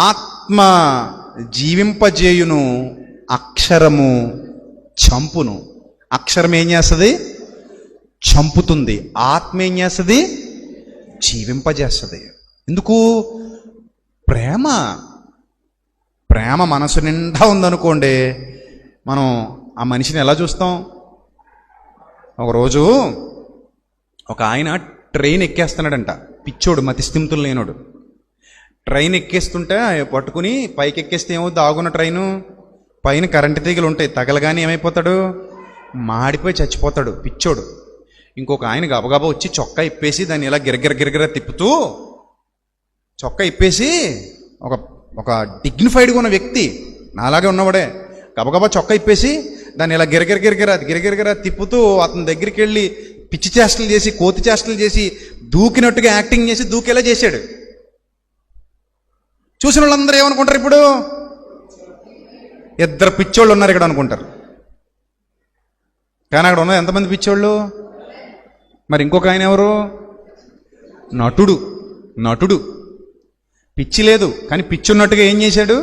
ఆత్మ జీవింపజేయును, అక్షరము చంపును. అక్షరం ఏం చేస్తుంది? చంపుతుంది. ఆత్మ ఏం చేస్తుంది? జీవింపజేస్తుంది. ఎందుకు? ప్రేమ. ప్రేమ మనసు నిండా ఉందనుకోండి, మనం ఆ మనిషిని ఎలా చూస్తాం? ఒకరోజు ఒక ఆయన ట్రైన్ ఎక్కేస్తున్నాడంట, పిచ్చోడు, మతిస్థిమితులు లేనోడు. ట్రైన్ ఎక్కేస్తుంటే పట్టుకుని పైకి ఎక్కేస్తే ఏమవుతుంది? ఆగున్న ట్రైను పైన కరెంటు తీగలు ఉంటాయి, తగలగానే ఏమైపోతాడు? మాడిపోయి చచ్చిపోతాడు పిచ్చోడు. ఇంకొక ఆయన గబగబా వచ్చి చొక్కా ఇప్పేసి దాన్ని ఇలా గిరగిర తిప్పుతూ, చొక్కా ఇప్పేసి ఒక డిగ్నిఫైడ్గా ఉన్న వ్యక్తి, నాలాగే ఉన్నవాడే, గబగబా చొక్కా ఇప్పేసి దాన్ని ఇలా గిరగిర తిప్పుతూ అతని దగ్గరికి వెళ్ళి పిచ్చి చేష్టలు చేసి, కోతి చేష్టలు చేసి, దూకినట్టుగా యాక్టింగ్ చేసి దూకేలా చేశాడు. చూసిన వాళ్ళందరూ ఏమనుకుంటారు? ఇప్పుడు ఇద్దరు పిచ్చోళ్ళు ఉన్నారు ఇక్కడ అనుకుంటారు. కానీ అక్కడ ఉన్నది ఎంతమంది పిచ్చోళ్ళు? మరి ఇంకొక ఆయన ఎవరు? నటుడు. పిచ్చి లేదు, కానీ పిచ్చి ఉన్నట్టుగా ఏం చేశాడు?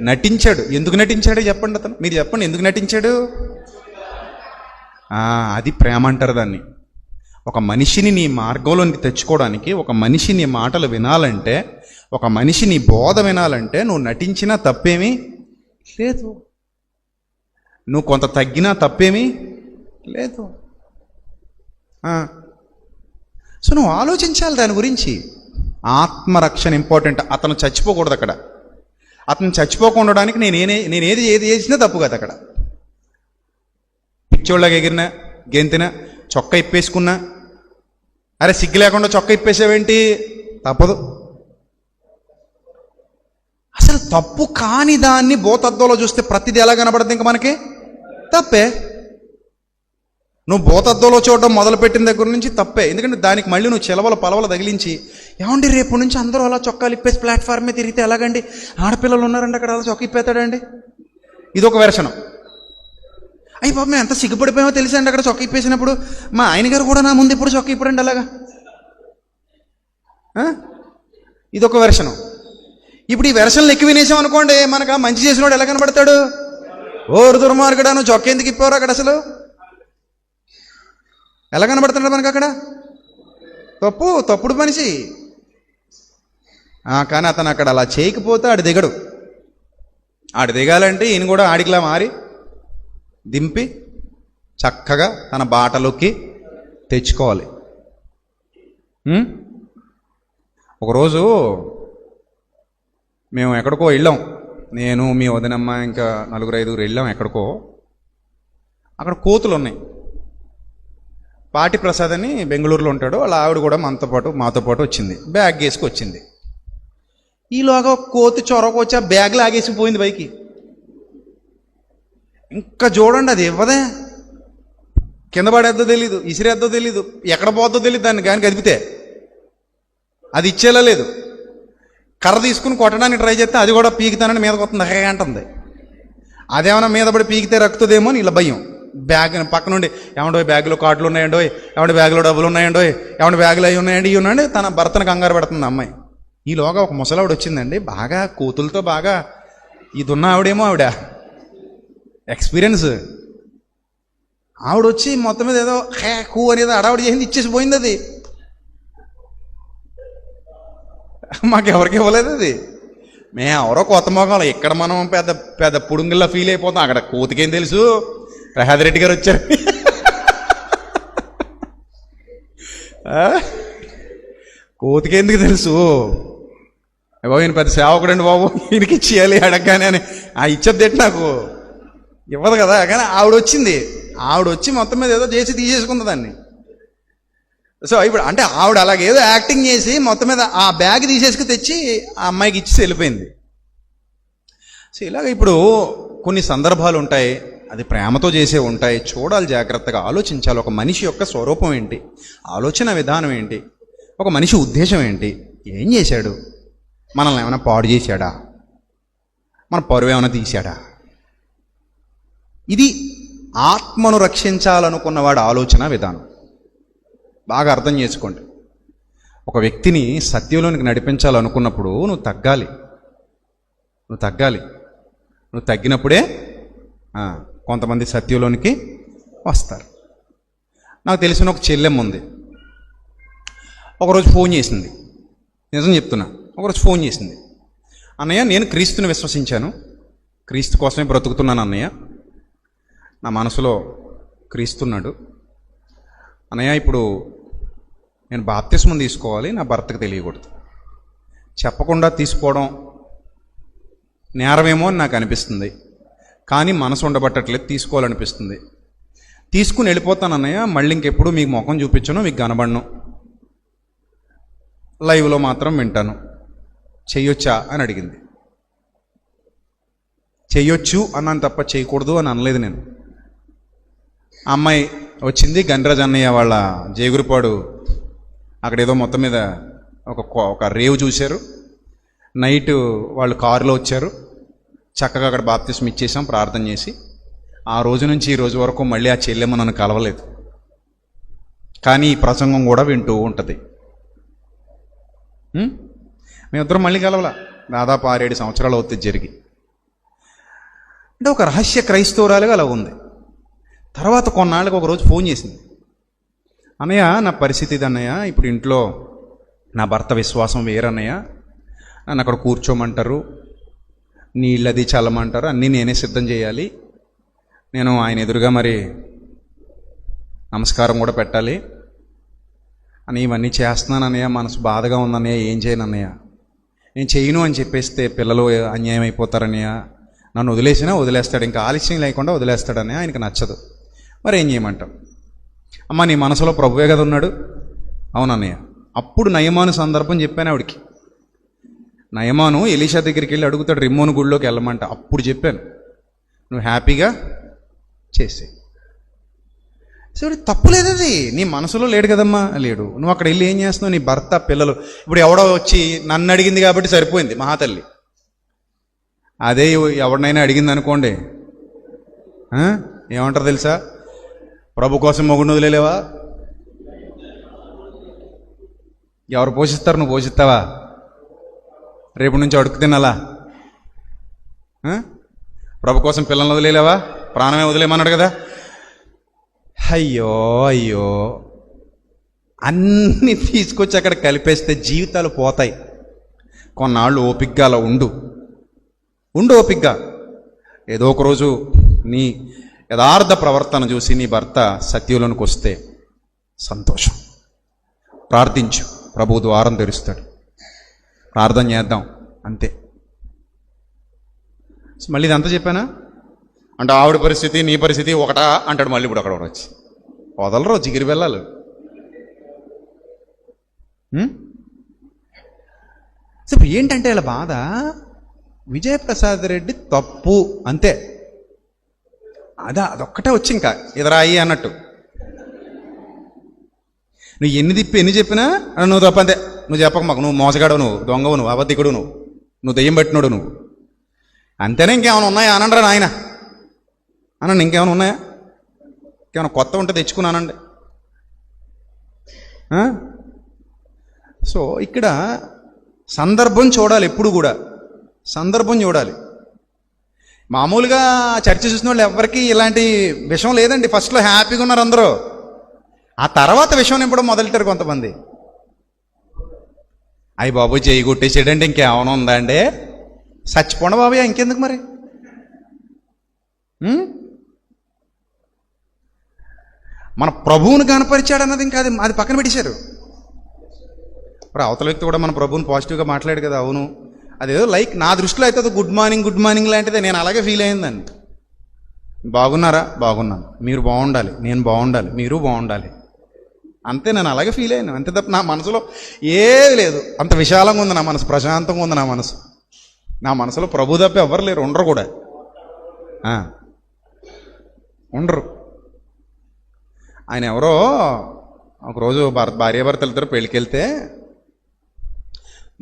నటించాడు. ఎందుకు నటించాడు చెప్పండి, అతను మీరు చెప్పండి, ఎందుకు నటించాడు? అది ప్రేమ అంటారు దాన్ని. ఒక మనిషిని నీ మార్గంలోనికి తెచ్చుకోవడానికి, ఒక మనిషి నీ మాటలు వినాలంటే, ఒక మనిషి నీ బోధ వినాలంటే నువ్వు నటించినా తప్పేమీ లేదు, నువ్వు కొంత తగ్గినా తప్పేమీ లేదు. సో నువ్వు ఆలోచించాలి దాని గురించి. ఆత్మరక్షణ ఇంపార్టెంట్. అతను చచ్చిపోకూడదు అక్కడ. అతను చచ్చిపోకుండా నేను ఏది చేసినా తప్పు కదా అక్కడ. పిచ్చోళ్ళగా ఎగిరినా, గెంతినా, చొక్కా ఇప్పేసుకున్నా, అరే సిగ్గు లేకుండా చొక్కా ఇప్పేసావేంటి? తప్పదు. అసలు తప్పు కాని దాన్ని భూతద్దంలో చూస్తే ప్రతిదీ ఎలా కనబడుతుంది? ఇంకా మనకి తప్పే. నువ్వు భూతద్దంలో చూడడం మొదలుపెట్టిన దగ్గర నుంచి తప్పే. ఎందుకంటే దానికి మళ్ళీ నువ్వు చెలవల పలవల తగిలించి, ఏమండి రేపు నుంచి అందరూ అలా చొక్కాలు ఇప్పేసి ప్లాట్ఫామ్ మీద తిరిగితే ఎలాగండి? ఆడపిల్లలు ఉన్నారండి అక్కడ, అలా చొక్క ఇప్పేస్తాడండి. ఇదొక వెర్షను. అయ్యి బాబు మేము ఎంత సిగ్గుపడిపోయామో తెలిసండి అక్కడ చొక్క ఇప్పేసినప్పుడు. మా ఆయన గారు కూడా నా ముందు ఇప్పుడు చొక్క ఇప్పుడండి అలాగా. ఇదొక వెర్షను. ఇప్పుడు ఈ వెర్షన్లు ఎక్కువ వినేసాం అనుకోండి, మనకు ఆ మంచి చేసినవాడు ఎలా కనబడతాడు? ఓరు దుర్మార్గుడా, నువ్వు చొక్క ఎందుకు ఇప్పారు అక్కడ? అసలు ఎలా కనబడుతున్నాడు మనకు అక్కడ? తప్పుడు మనిషి. కానీ అతను అక్కడ అలా చేయకపోతే ఆడు దిగడు. ఆడు దిగాలంటే ఈయన కూడా ఆడికిలా మారి దింపి చక్కగా తన బాటలోకి తెచ్చుకోవాలి. ఒకరోజు మేము ఎక్కడికో వెళ్ళాం, నేను మీ వదినమ్మ ఇంకా 4-5 వెళ్ళాం ఎక్కడికో. అక్కడ కోతులు ఉన్నాయి. పాటి ప్రసాద్ అని బెంగళూరులో ఉంటాడు, వాళ్ళ ఆవిడ కూడా మాతో పాటు వచ్చింది. బ్యాగ్ వేసుకు వచ్చింది. ఈలోగా కోతి చొరకు వచ్చి ఆ బ్యాగ్ లాగేసిపోయింది పైకి. ఇంకా చూడండి, అది ఇవ్వదే, కింద పడేద్దో తెలీదు, ఇసిరేద్దో తెలీదు, ఎక్కడ పోద్దో తెలీదు. దాన్ని కానీ కదిపితే అది ఇచ్చేలా లేదు. కర్ర తీసుకుని కొట్టడానికి ట్రై చేస్తే అది కూడా పీకుతానని మీదకి వస్తుంది, అంటుంది. అదేమన్నా మీద పడి పీకితే రక్కుతుందేమో అని ఇలా భయం. బ్యాగ్ పక్క నుండి, ఏమండో బ్యాగ్లో కార్డులు ఉన్నాయండో, ఏమంటే బ్యాగ్లో డబ్బులు ఉన్నాయండో, ఏమంటే బ్యాగులు అవి ఉన్నాయండి, ఇవి ఉన్నాయండి. తన భర్తను కంగారు పెడుతుంది అమ్మాయి. ఈలోగా ఒక ముసలావిడ వచ్చిందండి, బాగా కోతులతో బాగా ఇది ఉన్న ఆవిడేమో, ఆవిడ ఎక్స్పీరియన్స్. ఆవిడ వచ్చి మొత్తం మీద ఏదో కూ అనేది అడావిడ చేసింది, ఇచ్చేసి పోయింది. అది మాకెవరికి ఇవ్వలేదు. అది మేము ఎవరో కొత్త మొఖాలు, ఇక్కడ మనం పెద్ద పెద్ద పుడుంగిల్లా ఫీల్ అయిపోతాం. అక్కడ కోతికేం తెలుసు? ప్రసాద్ రెడ్డి గారు వచ్చారు, కోతికేందుకు తెలుసు? బాబు ఈయన పెద్ద సేవకుడండి బాబు, ఈయనకి ఇచ్చేయాలి అడగగానే అని. ఇచ్చేది నాకు ఇవ్వదు కదా. కానీ ఆవిడ వచ్చింది, ఆవిడ వచ్చి మొత్తం మీద ఏదో చేసి తీసేసుకుంది దాన్ని. సో ఇప్పుడు అంటే ఆవిడ అలాగేదో యాక్టింగ్ చేసి మొత్తం మీద ఆ బ్యాగ్ తీసేసుకు తెచ్చి ఆ అమ్మాయికి ఇచ్చి వెళ్ళిపోయింది. సో ఇలాగ ఇప్పుడు కొన్ని సందర్భాలు ఉంటాయి, అది ప్రేమతో చేసే ఉంటాయి. చూడాలి, జాగ్రత్తగా ఆలోచించాలి. ఒక మనిషి యొక్క స్వరూపం ఏంటి, ఆలోచన విధానం ఏంటి, ఒక మనిషి ఉద్దేశం ఏంటి, ఏం చేశాడు, మనల్ని ఏమైనా పాడు చేశాడా, మన పరువు ఏమైనా తీశాడా? ఇది ఆత్మను రక్షించాలనుకున్నవాడు ఆలోచన విధానం. బాగా అర్థం చేసుకోండి. ఒక వ్యక్తిని సత్యంలోనికి నడిపించాలనుకున్నప్పుడు నువ్వు తగ్గాలి, నువ్వు తగ్గాలి. నువ్వు తగ్గినప్పుడే కొంతమంది సత్యంలోనికి వస్తారు. నాకు తెలిసిన ఒక చెల్లెమ్మ ఉంది. ఒకరోజు ఫోన్ చేసింది, నిజం చెప్తున్నా. ఒకరోజు ఫోన్ చేసింది, అన్నయ్య నేను క్రీస్తుని విశ్వసించాను, క్రీస్తు కోసమే బ్రతుకుతున్నాను అన్నయ్య, నా మనసులో క్రీస్తున్నాడు అన్నయ్య, ఇప్పుడు నేను బాప్తిస్మం తీసుకోవాలి, నా భర్తకు తెలియకూడదు, చెప్పకుండా తీసుకోవడం నేరమేమో అని నాకు అనిపిస్తుంది, కానీ మనసు ఉండబట్టట్లేదు, తీసుకోవాలనిపిస్తుంది. తీసుకుని వెళ్ళిపోతాను అన్నయ్య, మళ్ళీ ఇంకెప్పుడు మీకు ముఖం చూపించను, మీకు కనబడను, లైవ్లో మాత్రం వింటాను, చెయ్యొచ్చా అని అడిగింది. చెయ్యొచ్చు అన్నాను తప్ప చేయకూడదు అని అనలేదు నేను. అమ్మాయి వచ్చింది, గండ్రాజ్ అన్నయ్య వాళ్ళ జేగురుపాడు అక్కడ ఏదో మొత్తం మీద ఒక రేవు చూశారు. నైట్ వాళ్ళు కారులో వచ్చారు, చక్కగా అక్కడ బాప్తిస్మం ఇచ్చేసాం ప్రార్థన చేసి. ఆ రోజు నుంచి ఈ రోజు వరకు మళ్ళీ ఆ చెల్లెమ్మ నన్ను కలవలేదు, కానీ ఈ ప్రసంగం కూడా వింటూ ఉంటుంది. మేమిద్దరం మళ్ళీ కలవలా, దాదాపు 6-7 సంవత్సరాలు అవుతుంది జరిగి. అంటే ఒక రహస్య క్రైస్తవురాలుగా అలా ఉంది. తర్వాత కొన్నాళ్ళకి ఒకరోజు ఫోన్ చేసింది, అన్నయ్య నా పరిస్థితి ఇది అన్నయ్య, ఇప్పుడు ఇంట్లో నా భర్త విశ్వాసం వేరన్నయ్య, నన్ను అక్కడ కూర్చోమంటారు, నీళ్ళది చల్లమంటారు, అన్నీ నేనే సిద్ధం చేయాలి, నేను ఆయన ఎదురుగా మరి నమస్కారం కూడా పెట్టాలి అని ఇవన్నీ చేస్తున్నాను అన్నయ్య, మనసు బాధగా ఉందన్నయ్య, ఏం చేయను అన్నయ్య, నేను చేయను అని చెప్పేస్తే పిల్లలు అన్యాయం అయిపోతారన్నయ్య, నన్ను వదిలేస్తాడు, ఇంకా ఆలస్యం లేకుండా వదిలేస్తాడని ఆయనకు నచ్చదు, మరి ఏం చేయమంటాం. అమ్మ నీ మనసులో ప్రభువే కదా ఉన్నాడు. అవునన్నయ్య. అప్పుడు నయమాను సందర్భం చెప్పాను ఆవిడికి. నయమాను ఎలీషా దగ్గరికి వెళ్ళి అడుగుతాడు, రిమ్మోను గుడిలోకి వెళ్ళమంట. అప్పుడు చెప్పాను, నువ్వు హ్యాపీగా చేసే. సరే తప్పులేదు, అది నీ మనసులో లేడు కదమ్మా, లేడు. నువ్వు అక్కడ వెళ్ళి ఏం చేస్తున్నావు, నీ భర్త పిల్లలు. ఇప్పుడు ఎవడో వచ్చి నన్ను అడిగింది కాబట్టి సరిపోయింది మహాతల్లి. అదే ఎవరినైనా అడిగింది అనుకోండి, ఏమంటారు తెలుసా, ప్రభు కోసం మొగుడు వదిలేవా, ఎవరు పోషిస్తారు, నువ్వు పోషిస్తావా, రేపు నుంచి అడుగు తినాలా, ప్రభు కోసం పిల్లల్ని వదిలేవా, ప్రాణమే వదిలేమన్నాడు కదా. అయ్యో అయ్యో, అన్నీ తీసుకొచ్చి అక్కడ కలిపేస్తే జీవితాలు పోతాయి. కొన్నాళ్ళు ఓపిగ్గా అలా ఉండు ఓపిగ్గా. ఏదో ఒకరోజు నీ యథార్థ ప్రవర్తన చూసి నీ భర్త సత్యంలోనికి వస్తే సంతోషం. ప్రార్థించు, ప్రభు ద్వారం తెరుస్తాడు. ప్రార్థన చేద్దాం అంతే. మళ్ళీ ఇదంతా చెప్పానా అంటే ఆవిడ పరిస్థితి నీ పరిస్థితి ఒకటా అంటాడు మళ్ళీ. ఇప్పుడు అక్కడ వచ్చి వదలరు, జిగిరి వెళ్ళాలి. ఇప్పుడు ఏంటంటే ఇలా బాధ, విజయప్రసాద్ రెడ్డి తప్పు అంతే, అదొక్కటే వచ్చి ఇంకా ఎదురాయి అన్నట్టు. నువ్వు ఎన్ని చెప్పినా నువ్వు తప్పు అంతే. నువ్వు చెప్పక మాకు, నువ్వు మోసగాడు, నువ్వు దొంగవు, నువ్వు అబద్ధికుడు, నువ్వు దెయ్యం పట్టినోడు నువ్వు, అంతేనే. ఇంకేమైనా ఉన్నాయా అనండి రా నాయన, అనండి. ఇంకేమైనా ఉన్నాయా, ఇంకేమైనా కొత్త ఉంటే తెచ్చుకున్నానండి. సో ఇక్కడ సందర్భం చూడాలి, ఎప్పుడు కూడా సందర్భం చూడాలి. మామూలుగా చర్చ చూసిన వాళ్ళు ఎవరికి ఇలాంటి విషయం లేదండి. ఫస్ట్లో హ్యాపీగా ఉన్నారు అందరూ, ఆ తర్వాత విషయం నింపడం మొదలెట్టారు కొంతమంది. అయ్యి బాబు చేయి కొట్టేసాడంటే ఇంకేమైనా ఉందా అండి, చచ్చిపోండి బాబు, ఇంకెందుకు మరి. మన ప్రభువుని కనపరిచాడు అన్నది ఇంకా అది పక్కన పెట్టేశారు. ఇప్పుడు అవతల వ్యక్తి కూడా మన ప్రభువుని పాజిటివ్గా మాట్లాడు కదా, అవును, అదేదో లైక్ నా దృష్టిలో అయితే అది గుడ్ మార్నింగ్ లాంటిదే. నేను అలాగే ఫీల్ అయ్యిందండి. బాగున్నారా, బాగున్నాను, మీరు బాగుండాలి, నేను బాగుండాలి, మీరు బాగుండాలి, అంతే. నేను అలాగే ఫీల్ అయ్యాను అంతే తప్ప నా మనసులో ఏది లేదు. అంత విశాలంగా ఉంది నా మనసు, ప్రశాంతంగా ఉంది నా మనసు. నా మనసులో ప్రభు తప్ప ఎవరు లేరు, ఉండరు కూడా, ఉండరు. ఆయన ఎవరో ఒకరోజు భార్యాభర్తలు ఇద్దరు పెళ్ళికి వెళ్తే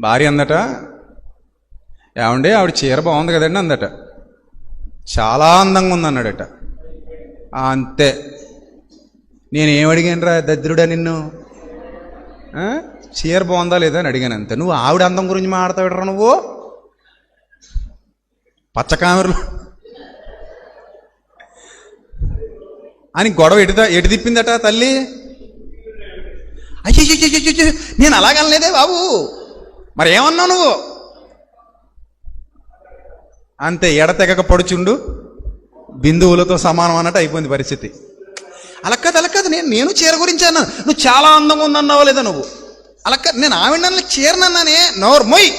భార్య అందట, ఏమండి ఆవిడ చీర బాగుంది కదండి అందట. చాలా అందంగా ఉంది అన్నాడట. అంతే. నేనేం అడిగాను రా దద్రుడా నిన్ను, చీర బాగుందా లేదా అని అడిగాను అంతే. నువ్వు ఆవిడ అందం గురించి మాట్లాడతావిడరా నువ్వు. పచ్చకామెరలు అని గొడవ ఎటు తిప్పిందట తల్లి. అయ్యో నేను అలాగనలేదే బాబు, మరి ఏమన్నావు నువ్వు? అంతే, ఎడతెగక పడుచుండు బిందువులతో సమానం అన్నట్టు అయిపోయింది పరిస్థితి. అలా కాదు, నేను చీర గురించి అన్నాను, నువ్వు చాలా అందంగా ఉందన్నావు లేదా నువ్వు? అలా కాదు, నేను ఆవిడ చీరనన్నానే, నోరు మొయ్.